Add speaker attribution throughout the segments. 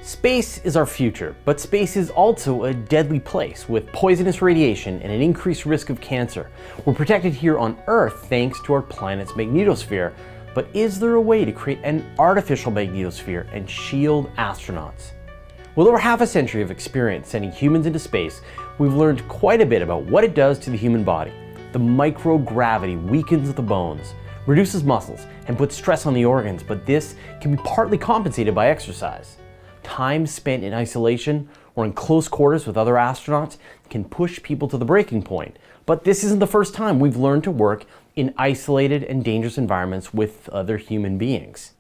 Speaker 1: Space is our future, but space is also a deadly place with poisonous radiation and an increased risk of cancer. We're protected here on Earth thanks to our planet's magnetosphere, but is there a way to create an artificial magnetosphere and shield astronauts? With over half a century of experience sending humans into space, we've learned quite a bit about what it does to the human body. The microgravity weakens the bones, reduces muscles, and puts stress on the organs, but this can be partly compensated by exercise. Time spent in isolation or in close quarters with other astronauts can push people to the breaking point. But this isn't the first time we've learned to work in isolated and dangerous environments with other human beings.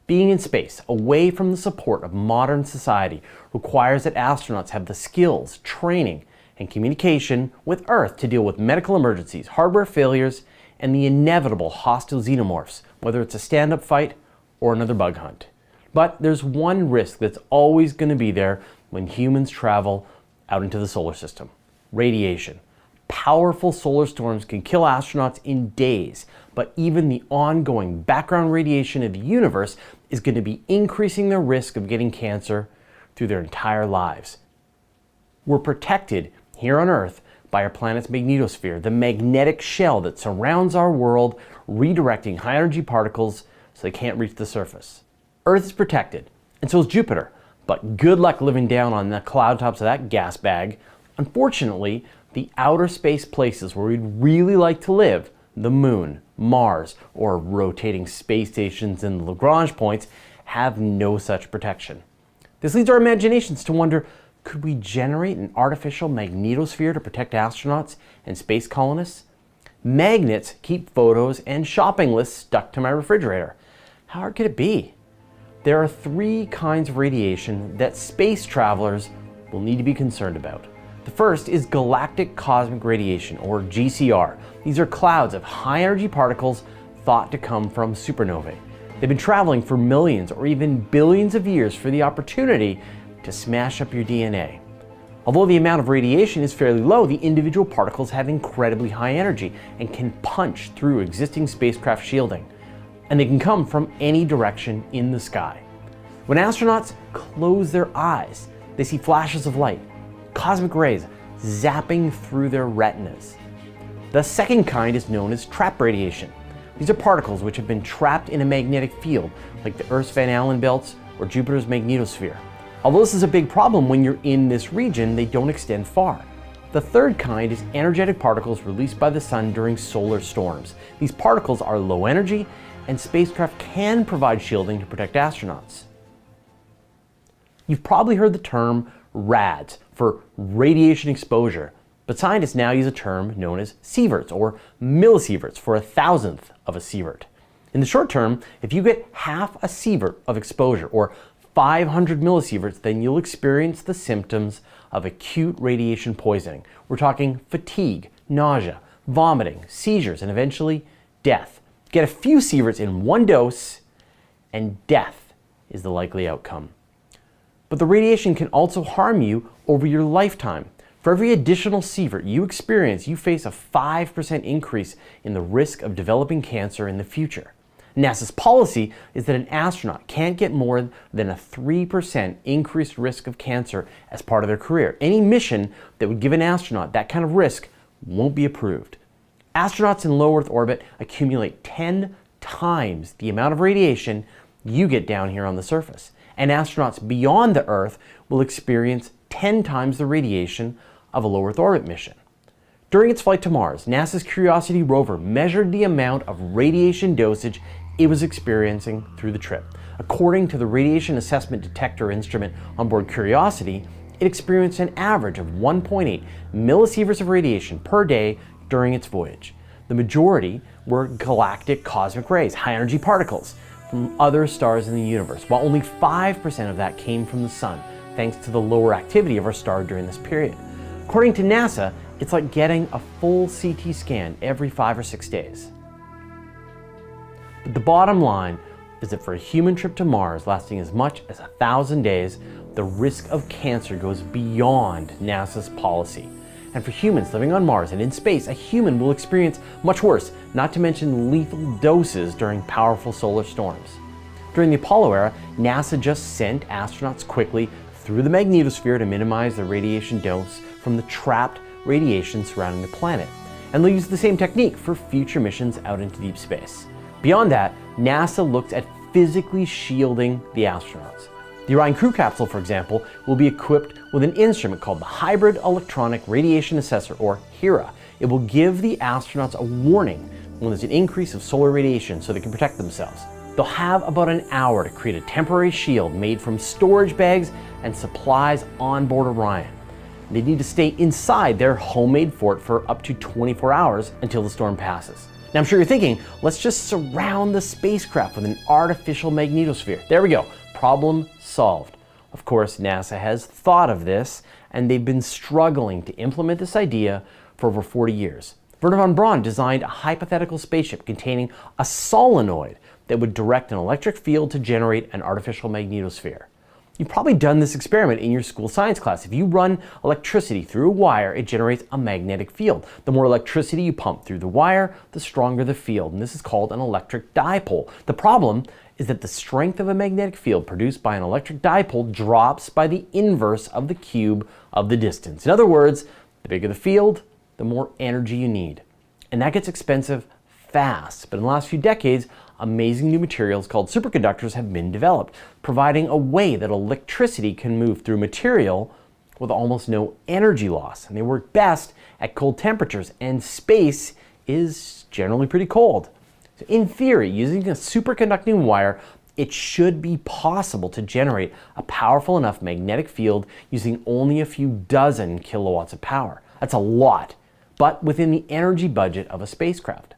Speaker 1: Being in space, away from the support of modern society, requires that astronauts have the skills, training, and communication with Earth to deal with medical emergencies, hardware failures, and the inevitable hostile xenomorphs, whether it's a stand-up fight or another bug hunt. But there's one risk that's always going to be there when humans travel out into the solar system: radiation. Powerful solar storms can kill astronauts in days, but even the ongoing background radiation of the universe is going to be increasing their risk of getting cancer through their entire lives. We're protected here on Earth by our planet's magnetosphere, the magnetic shell that surrounds our world, redirecting high-energy particles so they can't reach the surface. Earth is protected, and so is Jupiter, but good luck living down on the cloud tops of that gas bag. Unfortunately, the outer space places where we'd really like to live, the Moon, Mars, or rotating space stations and Lagrange points, have no such protection. This leads our imaginations to wonder, could we generate an artificial magnetosphere to protect astronauts and space colonists? Magnets keep photos and shopping lists stuck to my refrigerator. How hard could it be? There are three kinds of radiation that space travelers will need to be concerned about. The first is galactic cosmic radiation, or GCR. These are clouds of high-energy particles thought to come from supernovae. They've been traveling for millions or even billions of years for the opportunity to smash up your DNA. Although the amount of radiation is fairly low, the individual particles have incredibly high energy and can punch through existing spacecraft shielding. And they can come from any direction in the sky. When astronauts close their eyes, they see flashes of light, cosmic rays zapping through their retinas. The second kind is known as trap radiation. These are particles which have been trapped in a magnetic field, like the Earth's Van Allen belts or Jupiter's magnetosphere. Although this is a big problem when you're in this region, they don't extend far. The third kind is energetic particles released by the sun during solar storms. These particles are low energy, and spacecraft can provide shielding to protect astronauts. You've probably heard the term RADS for radiation exposure, but scientists now use a term known as sieverts or millisieverts for 1,000th of a sievert. In the short term, if you get half a sievert of exposure or 500 millisieverts, then you'll experience the symptoms of acute radiation poisoning. We're talking fatigue, nausea, vomiting, seizures, and eventually death. Get a few sieverts in one dose, and death is the likely outcome. But the radiation can also harm you over your lifetime. For every additional sievert you experience, you face a 5% increase in the risk of developing cancer in the future. NASA's policy is that an astronaut can't get more than a 3% increased risk of cancer as part of their career. Any mission that would give an astronaut that kind of risk won't be approved. Astronauts in low Earth orbit accumulate 10 times the amount of radiation you get down here on the surface. And astronauts beyond the Earth will experience 10 times the radiation of a low Earth orbit mission. During its flight to Mars, NASA's Curiosity rover measured the amount of radiation dosage it was experiencing through the trip. According to the radiation assessment detector instrument on board Curiosity, it experienced an average of 1.8 millisieverts of radiation per day during its voyage. The majority were galactic cosmic rays, high-energy particles from other stars in the universe, while only 5% of that came from the sun, thanks to the lower activity of our star during this period. According to NASA, it's like getting a full CT scan every 5 or 6 days. But the bottom line is that for a human trip to Mars lasting as much as 1,000 days, the risk of cancer goes beyond NASA's policy. And for humans living on Mars and in space, a human will experience much worse, not to mention lethal doses during powerful solar storms. During the Apollo era, NASA just sent astronauts quickly through the magnetosphere to minimize the radiation dose from the trapped radiation surrounding the planet. And they'll use the same technique for future missions out into deep space. Beyond that, NASA looks at physically shielding the astronauts. The Orion crew capsule, for example, will be equipped with an instrument called the Hybrid Electronic Radiation Assessor, or HERA. It will give the astronauts a warning when there's an increase of solar radiation so they can protect themselves. They'll have about an hour to create a temporary shield made from storage bags and supplies on board Orion. They need to stay inside their homemade fort for up to 24 hours until the storm passes. Now I'm sure you're thinking, let's just surround the spacecraft with an artificial magnetosphere. There we go, problem solved. Of course, NASA has thought of this, and they've been struggling to implement this idea for over 40 years. Wernher von Braun designed a hypothetical spaceship containing a solenoid that would direct an electric field to generate an artificial magnetosphere. You've probably done this experiment in your school science class. If you run electricity through a wire, it generates a magnetic field. The more electricity you pump through the wire, the stronger the field, and this is called an electric dipole. The problem is that the strength of a magnetic field produced by an electric dipole drops by the inverse of the cube of the distance. In other words, the bigger the field, the more energy you need. And that gets expensive fast. But in the last few decades, amazing new materials called superconductors have been developed, providing a way that electricity can move through material with almost no energy loss. And they work best at cold temperatures, and space is generally pretty cold. So in theory, using a superconducting wire, it should be possible to generate a powerful enough magnetic field using only a few dozen kilowatts of power. That's a lot, but within the energy budget of a spacecraft.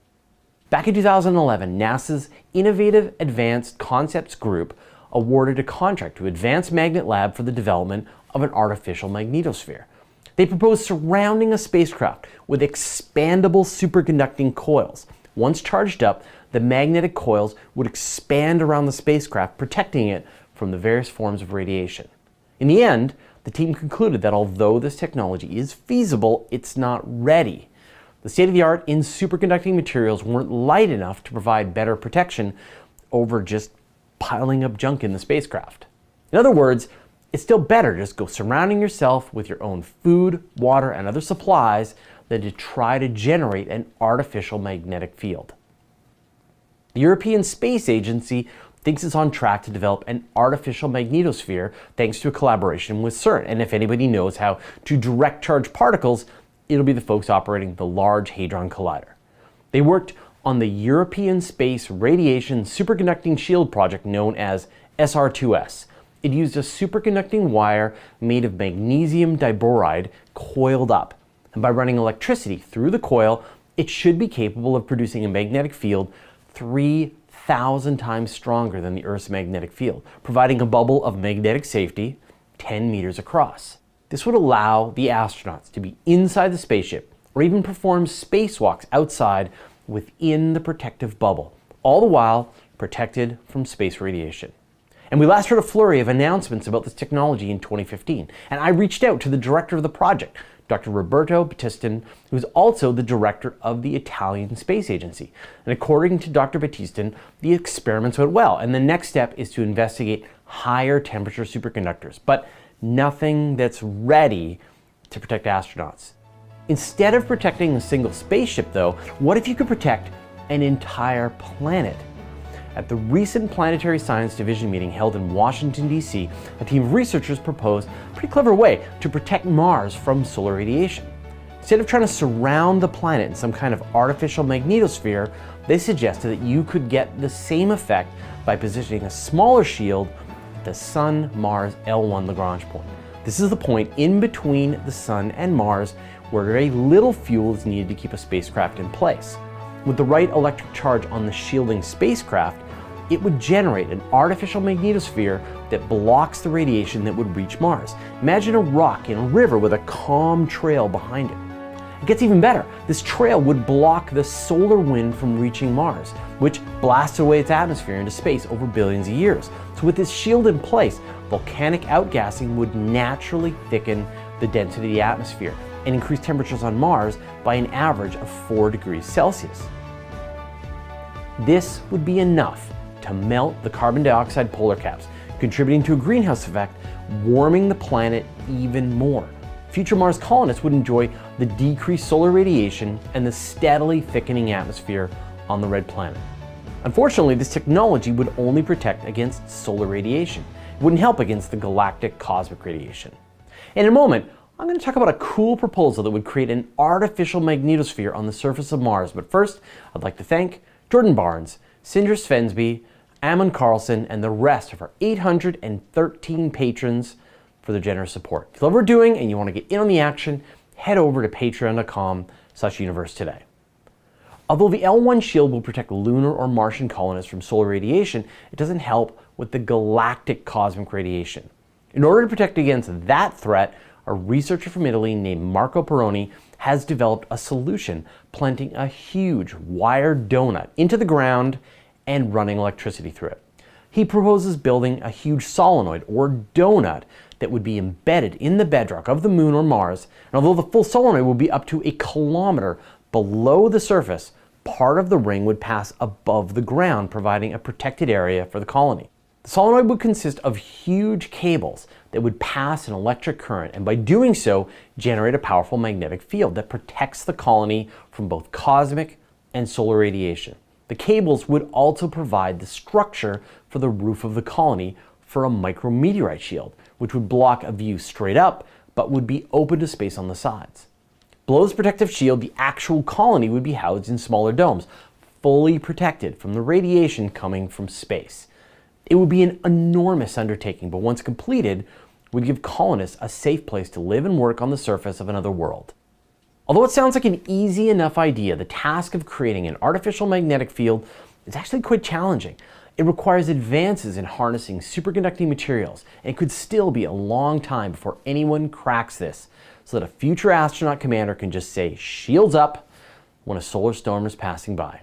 Speaker 1: Back in 2011, NASA's Innovative Advanced Concepts Group awarded a contract to Advanced Magnet Lab for the development of an artificial magnetosphere. They proposed surrounding a spacecraft with expandable superconducting coils. Once charged up, the magnetic coils would expand around the spacecraft, protecting it from the various forms of radiation. In the end, the team concluded that although this technology is feasible, it's not ready. The state-of-the-art in superconducting materials weren't light enough to provide better protection over just piling up junk in the spacecraft. In other words, it's still better to just go surrounding yourself with your own food, water, and other supplies than to try to generate an artificial magnetic field. The European Space Agency thinks it's on track to develop an artificial magnetosphere thanks to a collaboration with CERN. And if anybody knows how to direct charge particles, it'll be the folks operating the Large Hadron Collider. They worked on the European Space Radiation Superconducting Shield project known as SR2S. It used a superconducting wire made of magnesium diboride coiled up. And by running electricity through the coil, it should be capable of producing a magnetic field 3,000 times stronger than the Earth's magnetic field, providing a bubble of magnetic safety 10 meters across. This would allow the astronauts to be inside the spaceship or even perform spacewalks outside within the protective bubble, all the while protected from space radiation. And we last heard a flurry of announcements about this technology in 2015, and I reached out to the director of the project, Dr. Roberto Battiston, who is also the director of the Italian Space Agency. And according to Dr. Battiston, the experiments went well, and the next step is to investigate higher temperature superconductors, but nothing that's ready to protect astronauts. Instead of protecting a single spaceship though, what if you could protect an entire planet? At the recent Planetary Science Division meeting held in Washington, D.C., a team of researchers proposed a pretty clever way to protect Mars from solar radiation. Instead of trying to surround the planet in some kind of artificial magnetosphere, they suggested that you could get the same effect by positioning a smaller shield at the Sun-Mars L1 Lagrange point. This is the point in between the Sun and Mars where very little fuel is needed to keep a spacecraft in place. With the right electric charge on the shielding spacecraft, it would generate an artificial magnetosphere that blocks the radiation that would reach Mars. Imagine a rock in a river with a calm trail behind it. It gets even better. This trail would block the solar wind from reaching Mars, which blasts away its atmosphere into space over billions of years. So with this shield in place, volcanic outgassing would naturally thicken the density of the atmosphere and increase temperatures on Mars by an average of 4 degrees Celsius. This would be enough to melt the carbon dioxide polar caps, contributing to a greenhouse effect, warming the planet even more. Future Mars colonists would enjoy the decreased solar radiation and the steadily thickening atmosphere on the red planet. Unfortunately, this technology would only protect against solar radiation. It wouldn't help against the galactic cosmic radiation. In a moment, I'm going to talk about a cool proposal that would create an artificial magnetosphere on the surface of Mars. But first, I'd like to thank Jordan Barnes, Sindra Svensby, Amon Carlson, and the rest of our 813 patrons for their generous support. If you love what we're doing and you want to get in on the action, head over to patreon.com/universetoday. Although the L1 shield will protect lunar or Martian colonists from solar radiation, it doesn't help with the galactic cosmic radiation. In order to protect against that threat, a researcher from Italy named Marco Peroni has developed a solution, planting a huge wire donut into the ground and running electricity through it. He proposes building a huge solenoid or donut that would be embedded in the bedrock of the moon or Mars, and although the full solenoid would be up to 1 kilometer below the surface, part of the ring would pass above the ground, providing a protected area for the colony. The solenoid would consist of huge cables that would pass an electric current, and by doing so, generate a powerful magnetic field that protects the colony from both cosmic and solar radiation. The cables would also provide the structure for the roof of the colony for a micrometeorite shield, which would block a view straight up, but would be open to space on the sides. Below this protective shield, the actual colony would be housed in smaller domes, fully protected from the radiation coming from space. It would be an enormous undertaking, but once completed, would give colonists a safe place to live and work on the surface of another world. Although it sounds like an easy enough idea, the task of creating an artificial magnetic field is actually quite challenging. It requires advances in harnessing superconducting materials, and it could still be a long time before anyone cracks this, so that a future astronaut commander can just say, "Shields up," when a solar storm is passing by.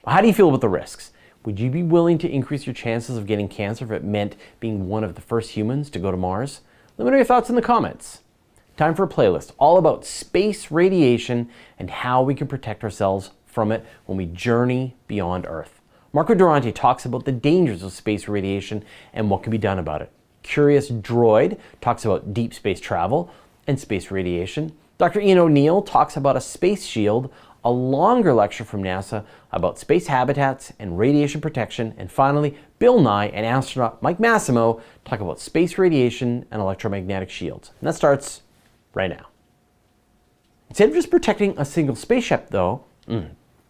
Speaker 1: How do you feel about the risks? Would you be willing to increase your chances of getting cancer if it meant being one of the first humans to go to Mars? Let me know your thoughts in the comments. Time for a playlist all about space radiation and how we can protect ourselves from it when we journey beyond Earth. Marco Durante talks about the dangers of space radiation and what can be done about it. Curious Droid talks about deep space travel and space radiation. Dr. Ian O'Neill talks about a space shield, a longer lecture from NASA about space habitats and radiation protection, and finally, Bill Nye and astronaut Mike Massimo talk about space radiation and electromagnetic shields. And that starts right now. Instead of just protecting a single spaceship though,